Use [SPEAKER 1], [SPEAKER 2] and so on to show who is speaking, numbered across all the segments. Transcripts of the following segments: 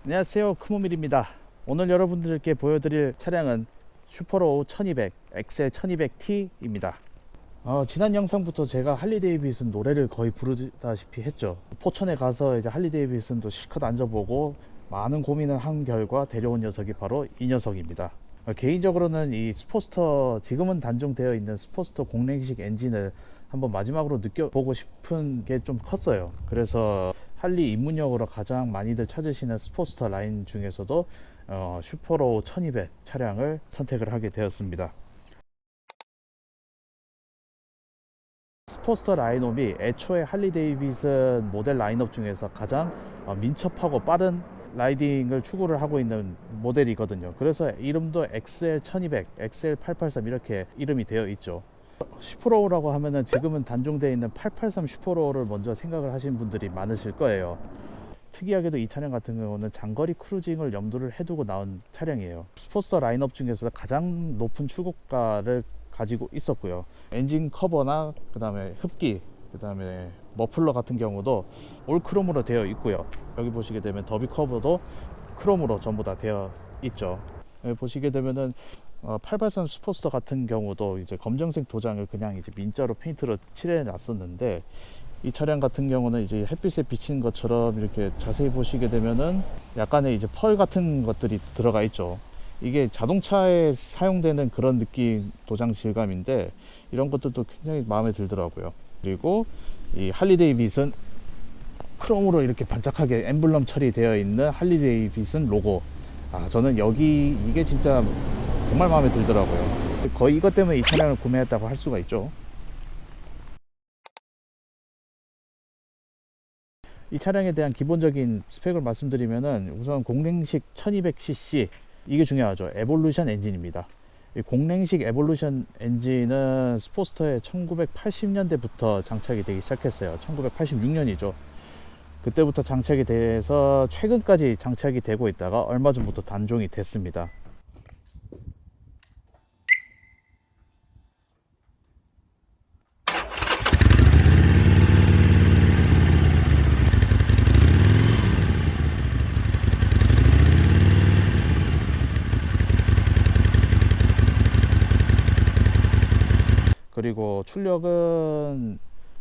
[SPEAKER 1] 안녕하세요, 크모밀입니다. 오늘 여러분들께 보여드릴 차량은 슈퍼로우 1200 XL 1200T입니다. 지난 영상부터 제가 할리데이비슨 노래를 거의 부르다시피 했죠. 포천에 가서 이제 할리데이비슨도 실컷 앉아보고 많은 고민을 한 결과 데려온 녀석이 바로 이 녀석입니다. 개인적으로는 이 스포스터, 지금은 단종되어 있는 스포스터 공랭식 엔진을 한번 마지막으로 느껴보고 싶은 게 좀 컸어요. 그래서 할리 입문용으로 가장 많이들 찾으시는 스포스터 라인 중에서도 슈퍼로우 1200 차량을 선택을 하게 되었습니다. 스포스터 라인업이 애초에 할리 데이비슨 모델 라인업 중에서 가장 민첩하고 빠른 라이딩을 추구를 하고 있는 모델이거든요. 그래서 이름도 XL 1200, XL 883 이렇게 이름이 되어 있죠. 슈퍼로우라고 하면은 지금은 단종되어 있는 883 슈퍼로우를 먼저 생각을 하시는 분들이 많으실 거예요. 특이하게도 이 차량 같은 경우는 장거리 크루징을 염두를 해두고 나온 차량이에요. 스포츠터 라인업 중에서 가장 높은 출고가를 가지고 있었고요. 엔진 커버나 그 다음에 흡기, 그 다음에 머플러 같은 경우도 올 크롬으로 되어 있고요. 여기 보시게 되면 더비 커버도 크롬으로 전부 다 되어 있죠. 여기 보시게 되면은 883 스포스터 같은 경우도 이제 검정색 도장을 그냥 이제 민자로 페인트로 칠해 놨었는데, 이 차량 같은 경우는 이제 햇빛에 비치는 것처럼 이렇게 자세히 보시게 되면은 약간의 이제 펄 같은 것들이 들어가 있죠. 이게 자동차에 사용되는 그런 느낌 도장 질감인데, 이런 것들도 굉장히 마음에 들더라고요. 그리고 이 할리데이비슨 크롬으로 이렇게 반짝하게 엠블럼 처리되어 있는 할리데이비슨 로고, 저는 이게 진짜 정말 마음에 들더라고요. 거의 이것 때문에 이 차량을 구매했다고 할 수가 있죠. 이 차량에 대한 기본적인 스펙을 말씀드리면은, 우선 공랭식 1200cc, 이게 중요하죠. 에볼루션 엔진입니다. 이 공랭식 에볼루션 엔진은 스포스터에 1980년대부터 장착이 되기 시작했어요. 1986년이죠. 그때부터 장착이 돼서 최근까지 장착이 되고 있다가 얼마 전부터 단종이 됐습니다. 그리고 출력은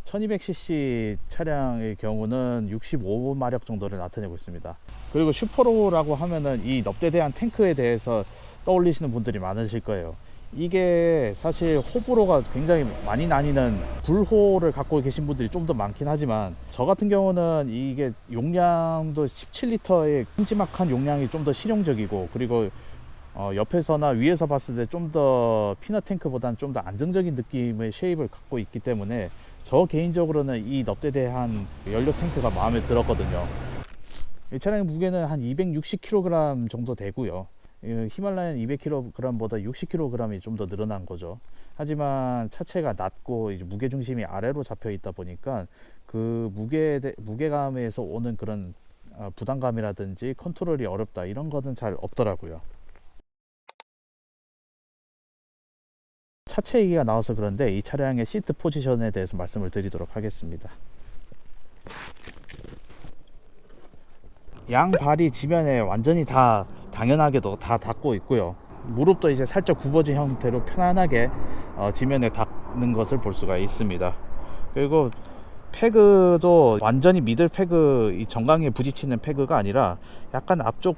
[SPEAKER 1] 1200cc 차량의 경우는 65마력 정도를 나타내고 있습니다. 그리고 슈퍼로우라고 하면은 이 넙대대한 탱크에 대해서 떠올리시는 분들이 많으실 거예요. 이게 사실 호불호가 굉장히 많이 나뉘는, 불호를 갖고 계신 분들이 좀 더 많긴 하지만, 저 같은 경우는 이게 용량도 17리터의 큼지막한 용량이 좀 더 실용적이고, 그리고 옆에서나 위에서 봤을 때 좀 더 피넛 탱크보다는 좀 더 안정적인 느낌의 쉐입을 갖고 있기 때문에 저 개인적으로는 이 넙대대한 연료 탱크가 마음에 들었거든요. 이 차량의 무게는 한 260kg 정도 되고요. 히말라얀 200kg보다 60kg이 좀 더 늘어난 거죠. 하지만 차체가 낮고 이제 무게 중심이 아래로 잡혀 있다 보니까 그 무게감에서 오는 그런 부담감이라든지 컨트롤이 어렵다, 이런 거는 잘 없더라고요. 차체 얘기가 나와서 그런데 이 차량의 시트 포지션에 대해서 말씀을 드리도록 하겠습니다. 양발이 지면에 완전히 다 당연하게도 다 닿고 있고요. 무릎도 이제 살짝 굽어진 형태로 편안하게 지면에 닿는 것을 볼 수가 있습니다. 그리고 패그도 완전히 미들 패그, 이 정강이에 부딪히는 패그가 아니라 약간 앞쪽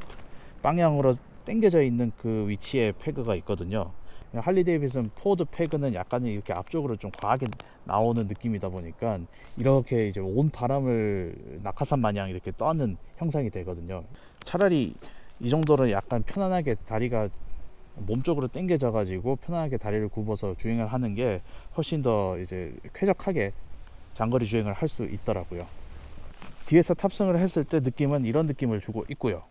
[SPEAKER 1] 방향으로 당겨져 있는 그 위치에 패그가 있거든요. 할리데이비슨 포드 패그는 약간 이렇게 앞쪽으로 좀 과하게 나오는 느낌이다 보니까 이렇게 이제 온 바람을 낙하산 마냥 이렇게 떠안는 형상이 되거든요. 차라리 이 정도로 약간 편안하게 다리가 몸쪽으로 당겨져 가지고 편안하게 다리를 굽어서 주행을 하는 게 훨씬 더 이제 쾌적하게 장거리 주행을 할 수 있더라고요. 뒤에서 탑승을 했을 때 느낌은 이런 느낌을 주고 있고요.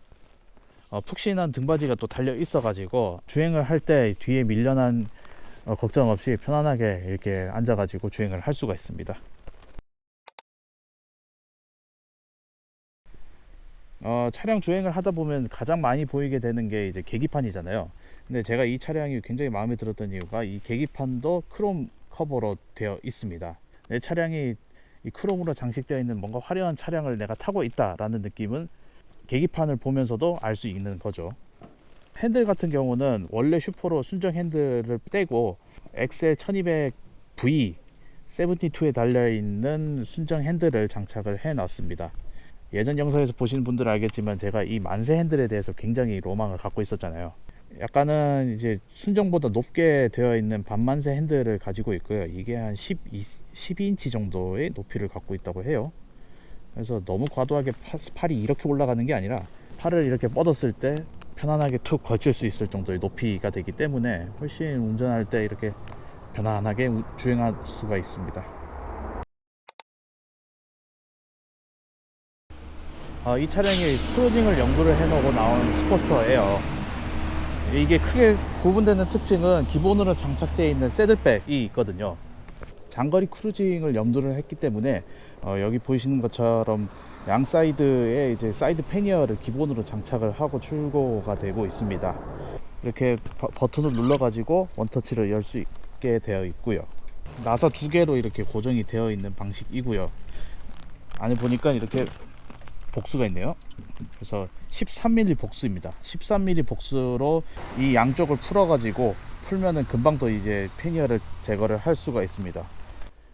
[SPEAKER 1] 푹신한 등받이가 또 달려 있어 가지고 주행을 할 때 뒤에 밀려난 걱정 없이 편안하게 이렇게 앉아 가지고 주행을 할 수가 있습니다. 차량 주행을 하다 보면 가장 많이 보이게 되는 게 이제 계기판이잖아요. 근데 제가 이 차량이 굉장히 마음에 들었던 이유가, 이 계기판도 크롬 커버로 되어 있습니다. 내 차량이 이 크롬으로 장식되어 있는 뭔가 화려한 차량을 내가 타고 있다라는 느낌은 계기판을 보면서도 알 수 있는 거죠. 핸들 같은 경우는 원래 슈퍼로 순정 핸들을 떼고 XL 1200V 72에 달려있는 순정 핸들을 장착을 해 놨습니다. 예전 영상에서 보시는 분들은 알겠지만 제가 이 만세 핸들에 대해서 굉장히 로망을 갖고 있었잖아요. 약간은 이제 순정보다 높게 되어 있는 반만세 핸들을 가지고 있고요. 이게 한 12인치 정도의 높이를 갖고 있다고 해요. 그래서 너무 과도하게 팔이 이렇게 올라가는 게 아니라 팔을 이렇게 뻗었을 때 편안하게 툭 걸칠 수 있을 정도의 높이가 되기 때문에 훨씬 운전할 때 이렇게 편안하게 주행할 수가 있습니다. 이 차량이 크루징을 연구를 해놓고 나온 스포스터예요. 이게 크게 구분되는 특징은 기본으로 장착되어 있는 새들백이 있거든요. 장거리 크루징을 염두를 했기 때문에 여기 보시는 것처럼 양 사이드에 이제 사이드 패니어를 기본으로 장착을 하고 출고가 되고 있습니다. 이렇게 버튼을 눌러 가지고 원터치를 열 수 있게 되어 있고요. 나사 두 개로 이렇게 고정이 되어 있는 방식이고요. 안에 보니까 이렇게 복수가 있네요. 그래서 13mm 복수입니다. 13mm 복수로 이 양쪽을 풀어 가지고 풀면은 금방 더 이제 패니어를 제거를 할 수가 있습니다.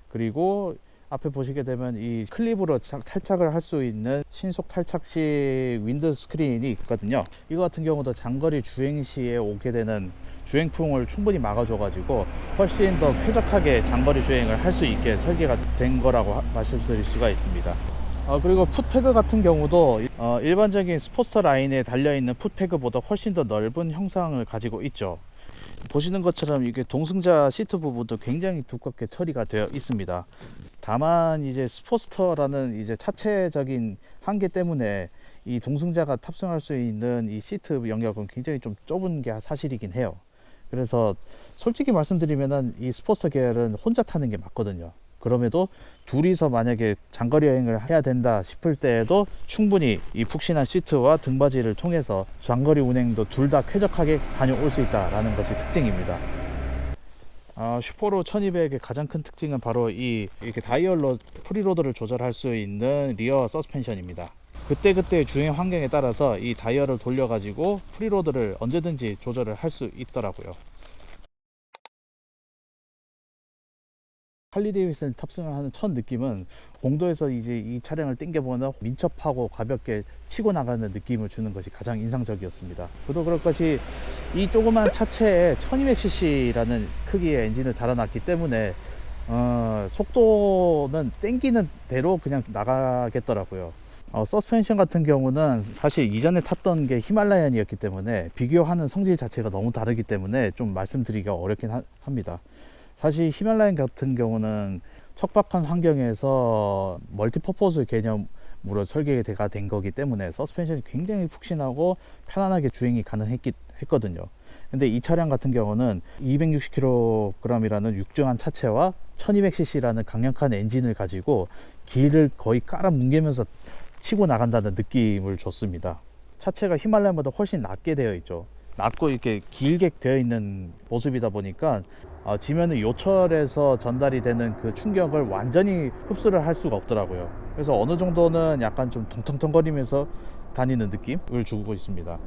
[SPEAKER 1] 그리고 앞에 보시게 되면 이 클립으로 탈착을 할 수 있는 신속 탈착식 윈드 스크린이 있거든요. 이거 같은 경우도 장거리 주행 시에 오게 되는 주행풍을 충분히 막아줘 가지고 훨씬 더 쾌적하게 장거리 주행을 할 수 있게 설계가 된 거라고 말씀드릴 수가 있습니다. 그리고 풋패드 같은 경우도 일반적인 스포스터 라인에 달려있는 풋패드보다 훨씬 더 넓은 형상을 가지고 있죠. 보시는 것처럼 이게 동승자 시트 부분도 굉장히 두껍게 처리가 되어 있습니다. 다만 이제 스포스터라는 이제 차체적인 한계 때문에 이 동승자가 탑승할 수 있는 이 시트 영역은 굉장히 좀 좁은 게 사실이긴 해요. 그래서 솔직히 말씀드리면은 이 스포스터 계열은 혼자 타는 게 맞거든요. 그럼에도 둘이서 만약에 장거리 여행을 해야 된다 싶을 때에도 충분히 이 푹신한 시트와 등받이를 통해서 장거리 운행도 둘 다 쾌적하게 다녀올 수 있다는 것이 특징입니다. 슈퍼로 1200의 가장 큰 특징은 바로 이렇게 다이얼로 프리로드를 조절할 수 있는 리어 서스펜션입니다. 그때그때 주행 환경에 따라서 이 다이얼을 돌려 가지고 프리로드를 언제든지 조절을 할 수 있더라고요. 할리 데이비슨 탑승을 하는 첫 느낌은 공도에서 이제 이 차량을 당겨보면 민첩하고 가볍게 치고 나가는 느낌을 주는 것이 가장 인상적이었습니다. 그도 그럴 것이 이 조그만 차체에 1200cc라는 크기의 엔진을 달아놨기 때문에 속도는 당기는 대로 그냥 나가겠더라고요. 서스펜션 같은 경우는 사실 이전에 탔던 게 히말라얀이었기 때문에 비교하는 성질 자체가 너무 다르기 때문에 좀 말씀드리기가 어렵긴 합니다. 사실 히말라얀 같은 경우는 척박한 환경에서 멀티퍼포즈 개념으로 설계가 된 거기 때문에 서스펜션이 굉장히 푹신하고 편안하게 주행이 가능했거든요. 근데 이 차량 같은 경우는 260kg이라는 육중한 차체와 1200cc라는 강력한 엔진을 가지고 길을 거의 깔아 뭉개면서 치고 나간다는 느낌을 줬습니다. 차체가 히말라얀보다 훨씬 낮게 되어 있죠. 낮고 이렇게 길게 되어 있는 모습이다 보니까 지면의 요철에서 전달이 되는 그 충격을 완전히 흡수를 할 수가 없더라고요. 그래서 어느 정도는 약간 좀 텅텅텅거리면서 다니는 느낌을 주고 있습니다.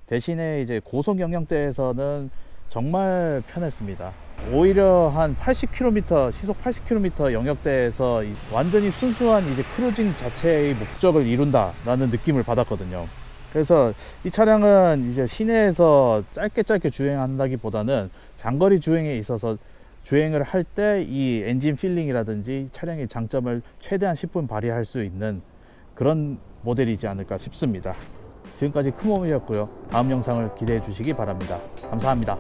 [SPEAKER 1] 대신에 이제 고속 연령대에서는 정말 편했습니다. 오히려 한 80km, 시속 80km 영역대에서 완전히 순수한 이제 크루징 자체의 목적을 이룬다라는 느낌을 받았거든요. 그래서 이 차량은 이제 시내에서 짧게 주행한다기보다는 장거리 주행에 있어서 주행을 할 때 이 엔진 필링이라든지 차량의 장점을 최대한 10분 발휘할 수 있는 그런 모델이지 않을까 싶습니다. 지금까지 크모이었고요. 다음 영상을 기대해 주시기 바랍니다. 감사합니다.